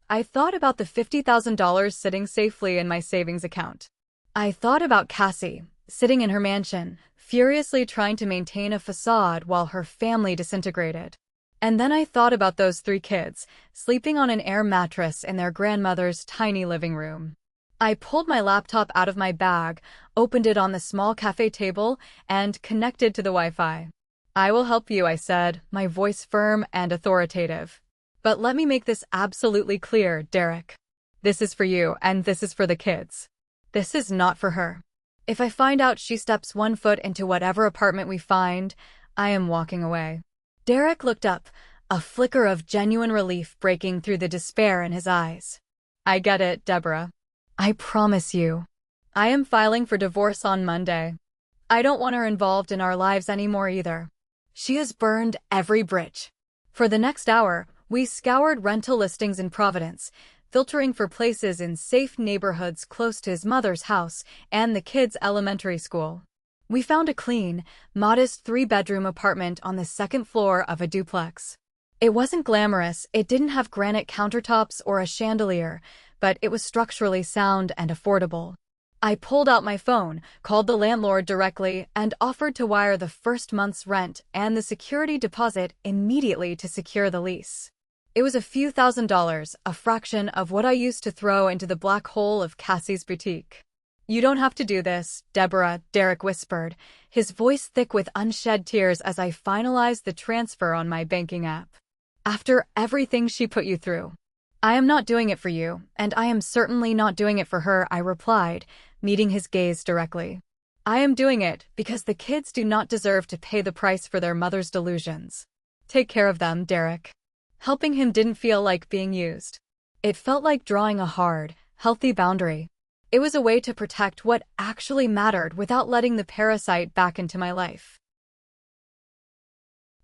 I thought about the $50,000 sitting safely in my savings account. I thought about Cassie, sitting in her mansion, furiously trying to maintain a facade while her family disintegrated. And then I thought about those 3 kids, sleeping on an air mattress in their grandmother's tiny living room. I pulled my laptop out of my bag, opened it on the small cafe table, and connected to the Wi-Fi. "I will help you," I said, my voice firm and authoritative. "But let me make this absolutely clear, Derek. This is for you, and this is for the kids. This is not for her. If I find out she steps 1 foot into whatever apartment we find, I am walking away." Derek looked up, a flicker of genuine relief breaking through the despair in his eyes. "I get it, Deborah. I promise you. I am filing for divorce on Monday. I don't want her involved in our lives anymore either. She has burned every bridge." For the next hour, we scoured rental listings in Providence, filtering for places in safe neighborhoods close to his mother's house and the kids' elementary school. We found a clean, modest 3-bedroom apartment on the 2nd floor of a duplex. It wasn't glamorous, it didn't have granite countertops or a chandelier, but it was structurally sound and affordable. I pulled out my phone, called the landlord directly, and offered to wire the first month's rent and the security deposit immediately to secure the lease. It was a few $1,000s, a fraction of what I used to throw into the black hole of Cassie's boutique. "You don't have to do this, Deborah," Derek whispered, his voice thick with unshed tears as I finalized the transfer on my banking app. "After everything she put you through." "I am not doing it for you, and I am certainly not doing it for her," I replied, meeting his gaze directly. "I am doing it because the kids do not deserve to pay the price for their mother's delusions. Take care of them, Derek." Helping him didn't feel like being used. It felt like drawing a hard, healthy boundary. It was a way to protect what actually mattered without letting the parasite back into my life.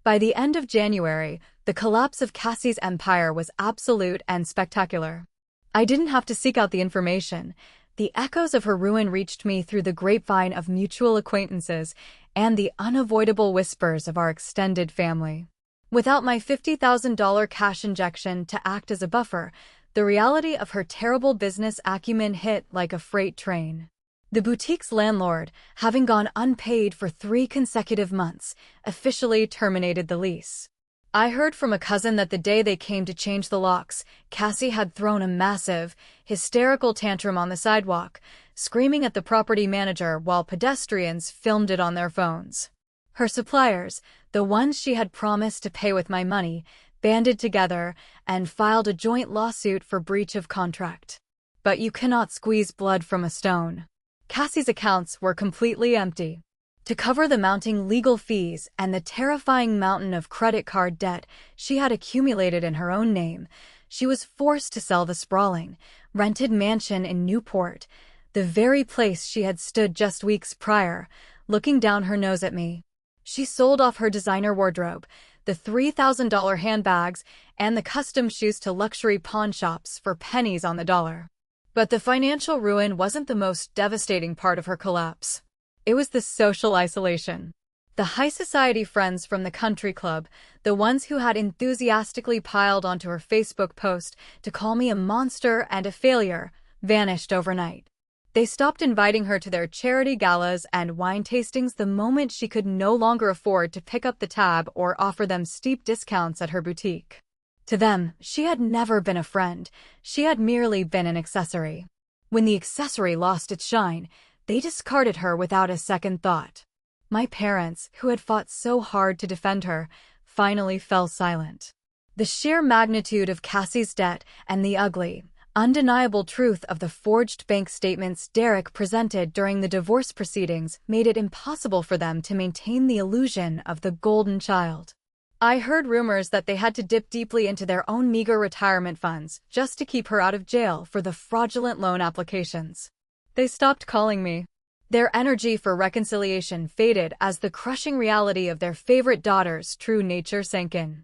By the end of January, the collapse of Cassie's empire was absolute and spectacular. I didn't have to seek out the information. The echoes of her ruin reached me through the grapevine of mutual acquaintances and the unavoidable whispers of our extended family. Without my $50,000 cash injection to act as a buffer, the reality of her terrible business acumen hit like a freight train. The boutique's landlord, having gone unpaid for 3 consecutive months, officially terminated the lease. I heard from a cousin that the day they came to change the locks, Cassie had thrown a massive, hysterical tantrum on the sidewalk, screaming at the property manager while pedestrians filmed it on their phones. Her suppliers, the ones she had promised to pay with my money, banded together and filed a joint lawsuit for breach of contract. But you cannot squeeze blood from a stone. Cassie's accounts were completely empty. To cover the mounting legal fees and the terrifying mountain of credit card debt she had accumulated in her own name, she was forced to sell the sprawling, rented mansion in Newport, the very place she had stood just weeks prior, looking down her nose at me. She sold off her designer wardrobe, the $3,000 handbags, and the custom shoes to luxury pawn shops for pennies on the dollar. But the financial ruin wasn't the most devastating part of her collapse. It was the social isolation. The high society friends from the country club, the ones who had enthusiastically piled onto her Facebook post to call me a monster and a failure, vanished overnight. They stopped inviting her to their charity galas and wine tastings the moment she could no longer afford to pick up the tab or offer them steep discounts at her boutique. To them, she had never been a friend. She had merely been an accessory. When the accessory lost its shine, they discarded her without a second thought. My parents, who had fought so hard to defend her, finally fell silent. The sheer magnitude of Cassie's debt and the ugly, undeniable truth of the forged bank statements Derek presented during the divorce proceedings made it impossible for them to maintain the illusion of the golden child. I heard rumors that they had to dip deeply into their own meager retirement funds just to keep her out of jail for the fraudulent loan applications. They stopped calling me. Their energy for reconciliation faded as the crushing reality of their favorite daughter's true nature sank in.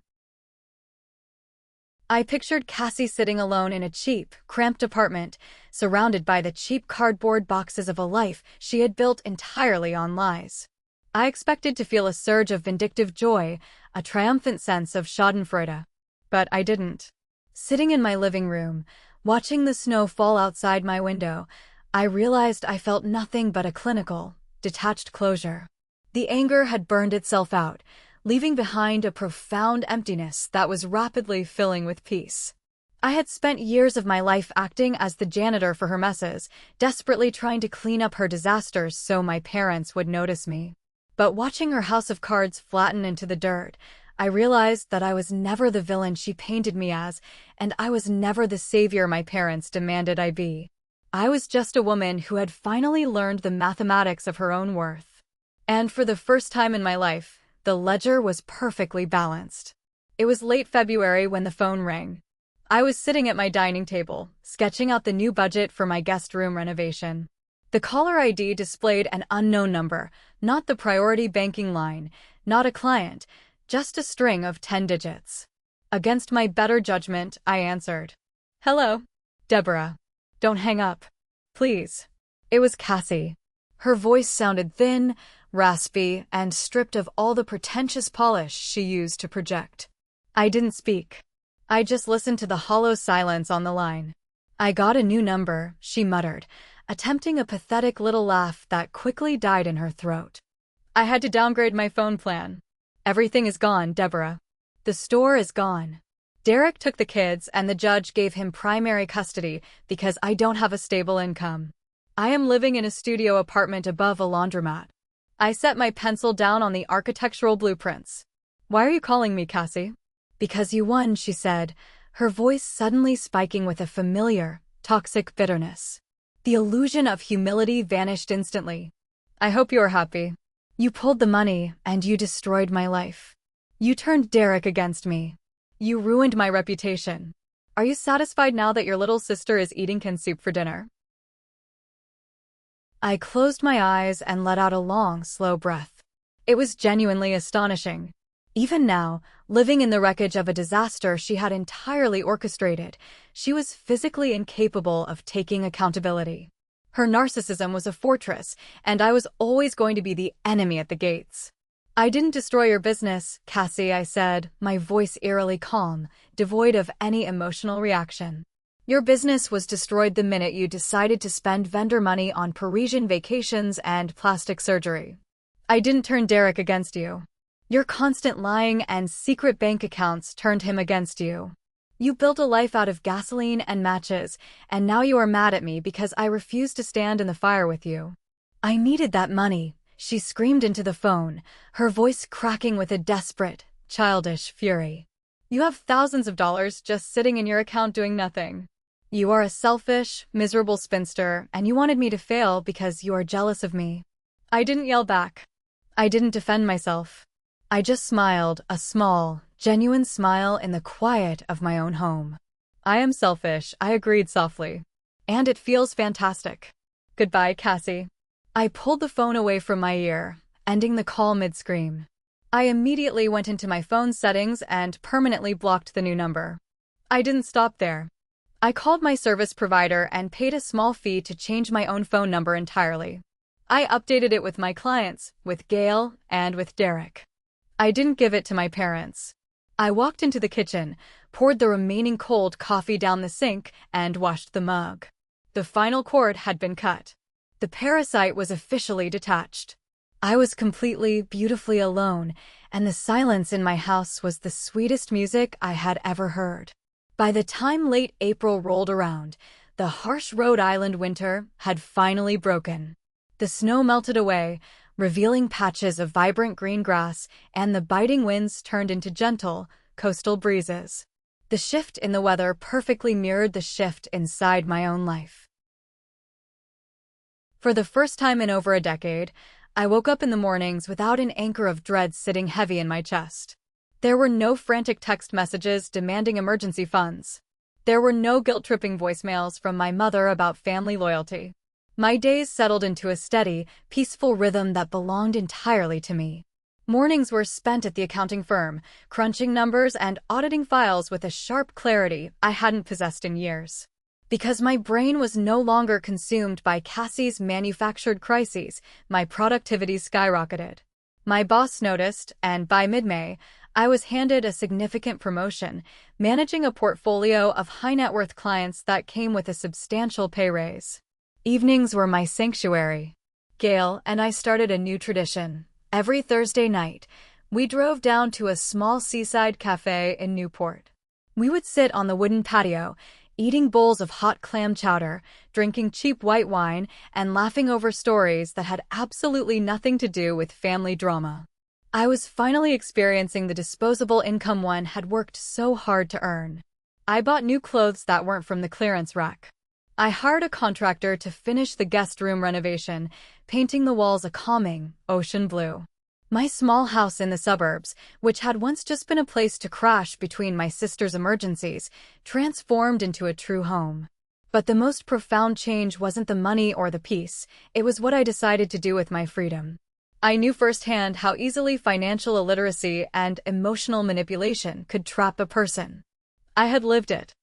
I pictured Cassie sitting alone in a cheap, cramped apartment, surrounded by the cheap cardboard boxes of a life she had built entirely on lies. I expected to feel a surge of vindictive joy, a triumphant sense of schadenfreude. But I didn't. Sitting in my living room, watching the snow fall outside my window, I realized I felt nothing but a clinical, detached closure. The anger had burned itself out, leaving behind a profound emptiness that was rapidly filling with peace. I had spent years of my life acting as the janitor for her messes, desperately trying to clean up her disasters so my parents would notice me. But watching her house of cards flatten into the dirt, I realized that I was never the villain she painted me as, and I was never the savior my parents demanded I be. I was just a woman who had finally learned the mathematics of her own worth. And for the first time in my life, the ledger was perfectly balanced. It was late February when the phone rang. I was sitting at my dining table, sketching out the new budget for my guest room renovation. The caller ID displayed an unknown number, not the priority banking line, not a client, just a string of 10 digits. Against my better judgment, I answered. "Hello, Deborah. Don't hang up. Please." It was Cassie. Her voice sounded thin, raspy, and stripped of all the pretentious polish she used to project. I didn't speak. I just listened to the hollow silence on the line. "I got a new number," she muttered, attempting a pathetic little laugh that quickly died in her throat. "I had to downgrade my phone plan. Everything is gone, Deborah. The store is gone. Derek took the kids and the judge gave him primary custody because I don't have a stable income. I am living in a studio apartment above a laundromat." I set my pencil down on the architectural blueprints. "Why are you calling me, Cassie?" "Because you won," she said, her voice suddenly spiking with a familiar, toxic bitterness. The illusion of humility vanished instantly. "I hope you are happy. You pulled the money, and you destroyed my life. You turned Derek against me. You ruined my reputation. Are you satisfied now that your little sister is eating canned soup for dinner?" I closed my eyes and let out a long, slow breath. It was genuinely astonishing. Even now, living in the wreckage of a disaster she had entirely orchestrated, she was physically incapable of taking accountability. Her narcissism was a fortress, and I was always going to be the enemy at the gates. "I didn't destroy your business, Cassie," I said, my voice eerily calm, devoid of any emotional reaction. "Your business was destroyed the minute you decided to spend vendor money on Parisian vacations and plastic surgery. I didn't turn Derek against you. Your constant lying and secret bank accounts turned him against you. You built a life out of gasoline and matches, and now you are mad at me because I refused to stand in the fire with you. I needed that money," she screamed into the phone, her voice cracking with a desperate, childish fury. "You have thousands of dollars just sitting in your account doing nothing. You are a selfish, miserable spinster, and you wanted me to fail because you are jealous of me." I didn't yell back. I didn't defend myself. I just smiled, a small, genuine smile in the quiet of my own home. "I am selfish," I agreed softly. "And it feels fantastic. Goodbye, Cassie." I pulled the phone away from my ear, ending the call mid-scream. I immediately went into my phone settings and permanently blocked the new number. I didn't stop there. I called my service provider and paid a small fee to change my own phone number entirely. I updated it with my clients, with Gail, and with Derek. I didn't give it to my parents. I walked into the kitchen, poured the remaining cold coffee down the sink, and washed the mug. The final cord had been cut. The parasite was officially detached. I was completely, beautifully alone, and the silence in my house was the sweetest music I had ever heard. By the time late April rolled around, the harsh Rhode Island winter had finally broken. The snow melted away, revealing patches of vibrant green grass, and the biting winds turned into gentle, coastal breezes. The shift in the weather perfectly mirrored the shift inside my own life. For the first time in over a decade, I woke up in the mornings without an anchor of dread sitting heavy in my chest. There were no frantic text messages demanding emergency funds. There were no guilt-tripping voicemails from my mother about family loyalty. My days settled into a steady, peaceful rhythm that belonged entirely to me. Mornings were spent at the accounting firm, crunching numbers and auditing files with a sharp clarity I hadn't possessed in years. Because my brain was no longer consumed by Cassie's manufactured crises, my productivity skyrocketed. My boss noticed, and by mid-May, I was handed a significant promotion, managing a portfolio of high-net-worth clients that came with a substantial pay raise. Evenings were my sanctuary. Gail and I started a new tradition. Every Thursday night, we drove down to a small seaside cafe in Newport. We would sit on the wooden patio, eating bowls of hot clam chowder, drinking cheap white wine, and laughing over stories that had absolutely nothing to do with family drama. I was finally experiencing the disposable income one had worked so hard to earn. I bought new clothes that weren't from the clearance rack. I hired a contractor to finish the guest room renovation, painting the walls a calming, ocean blue. My small house in the suburbs, which had once just been a place to crash between my sister's emergencies, transformed into a true home. But the most profound change wasn't the money or the peace, it was what I decided to do with my freedom. I knew firsthand how easily financial illiteracy and emotional manipulation could trap a person. I had lived it.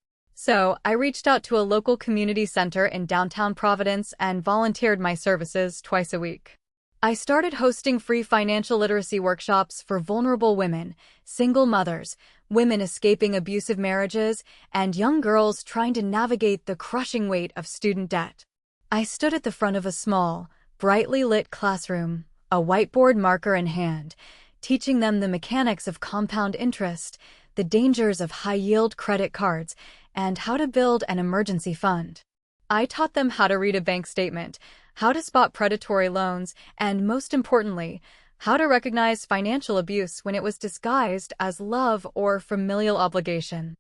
So, I reached out to a local community center in downtown Providence and volunteered my services twice a week. I started hosting free financial literacy workshops for vulnerable women, single mothers, women escaping abusive marriages, and young girls trying to navigate the crushing weight of student debt. I stood at the front of a small, brightly lit classroom, a whiteboard marker in hand, teaching them the mechanics of compound interest, the dangers of high-yield credit cards, and how to build an emergency fund. I taught them how to read a bank statement, how to spot predatory loans, and most importantly, how to recognize financial abuse when it was disguised as love or familial obligation.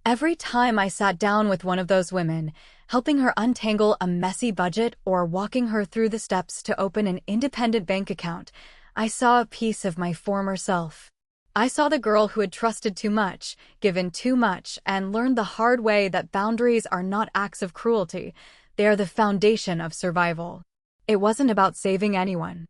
Every time I sat down with one of those women, helping her untangle a messy budget or walking her through the steps to open an independent bank account, I saw a piece of my former self. I saw the girl who had trusted too much, given too much, and learned the hard way that boundaries are not acts of cruelty, they are the foundation of survival. It wasn't about saving anyone.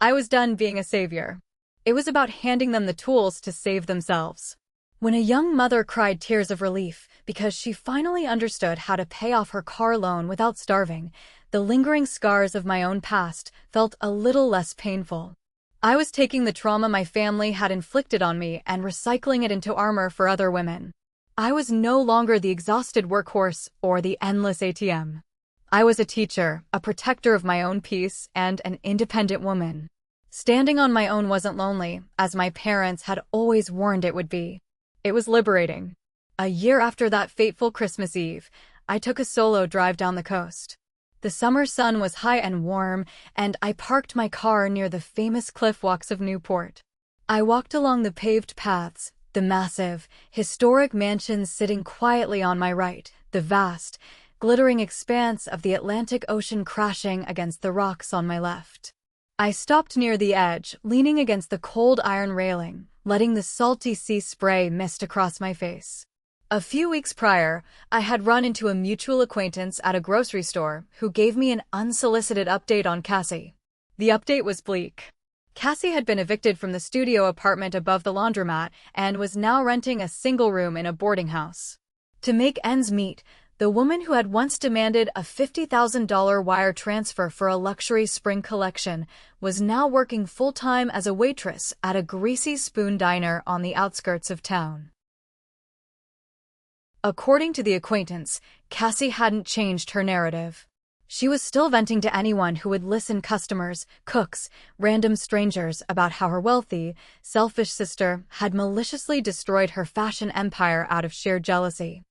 I was done being a savior. It was about handing them the tools to save themselves. When a young mother cried tears of relief because she finally understood how to pay off her car loan without starving, the lingering scars of my own past felt a little less painful. I was taking the trauma my family had inflicted on me and recycling it into armor for other women. I was no longer the exhausted workhorse or the endless ATM. I was a teacher, a protector of my own peace, and an independent woman. Standing on my own wasn't lonely, as my parents had always warned it would be. It was liberating. A year after that fateful Christmas Eve, I took a solo drive down the coast. The summer sun was high and warm, and I parked my car near the famous cliff walks of Newport. I walked along the paved paths, the massive, historic mansions sitting quietly on my right, the vast, glittering expanse of the Atlantic Ocean crashing against the rocks on my left. I stopped near the edge, leaning against the cold iron railing, letting the salty sea spray mist across my face. A few weeks prior, I had run into a mutual acquaintance at a grocery store who gave me an unsolicited update on Cassie. The update was bleak. Cassie had been evicted from the studio apartment above the laundromat and was now renting a single room in a boarding house. To make ends meet, The woman who had once demanded a $50,000 wire transfer for a luxury spring collection was now working full-time as a waitress at a greasy spoon diner on the outskirts of town. According to the acquaintance, Cassie hadn't changed her narrative. She was still venting to anyone who would listen, customers, cooks, random strangers, about how her wealthy, selfish sister had maliciously destroyed her fashion empire out of sheer jealousy.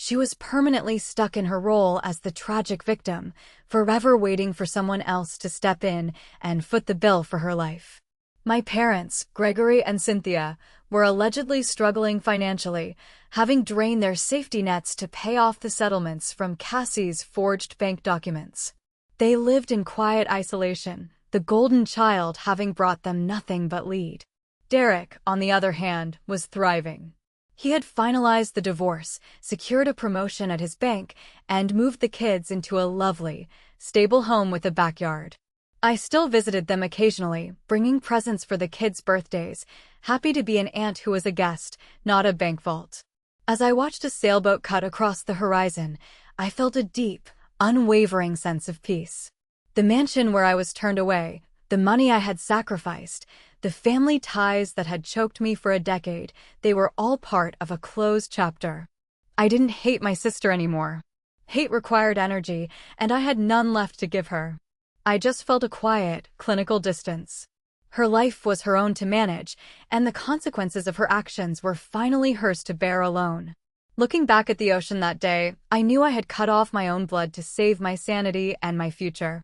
She was permanently stuck in her role as the tragic victim, forever waiting for someone else to step in and foot the bill for her life. My parents, Gregory and Cynthia, were allegedly struggling financially, having drained their safety nets to pay off the settlements from Cassie's forged bank documents. They lived in quiet isolation, the golden child having brought them nothing but lead. Derek, on the other hand, was thriving. He had finalized the divorce, secured a promotion at his bank, and moved the kids into a lovely, stable home with a backyard. I still visited them occasionally, bringing presents for the kids' birthdays, happy to be an aunt who was a guest, not a bank vault. As I watched a sailboat cut across the horizon, I felt a deep, unwavering sense of peace. The mansion where I was turned away, the money I had sacrificed, the family ties that had choked me for a decade, they were all part of a closed chapter. I didn't hate my sister anymore. Hate required energy, and I had none left to give her. I just felt a quiet, clinical distance. Her life was her own to manage, and the consequences of her actions were finally hers to bear alone. Looking back at the ocean that day, I knew I had cut off my own blood to save my sanity and my future.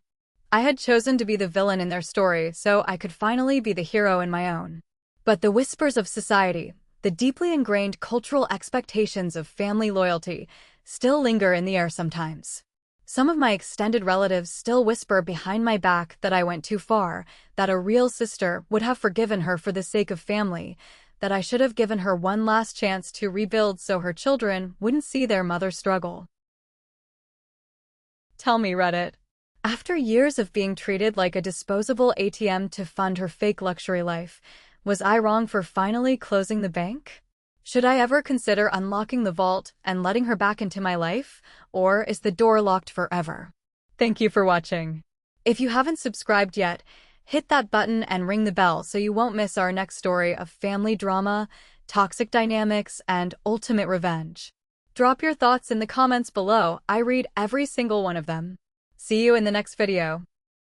I had chosen to be the villain in their story so I could finally be the hero in my own. But the whispers of society, the deeply ingrained cultural expectations of family loyalty, still linger in the air sometimes. Some of my extended relatives still whisper behind my back that I went too far, that a real sister would have forgiven her for the sake of family, that I should have given her one last chance to rebuild so her children wouldn't see their mother struggle. Tell me, Reddit. After years of being treated like a disposable ATM to fund her fake luxury life, was I wrong for finally closing the bank? Should I ever consider unlocking the vault and letting her back into my life, or is the door locked forever? Thank you for watching. If you haven't subscribed yet, hit that button and ring the bell so you won't miss our next story of family drama, toxic dynamics, and ultimate revenge. Drop your thoughts in the comments below. I read every single one of them. See you in the next video.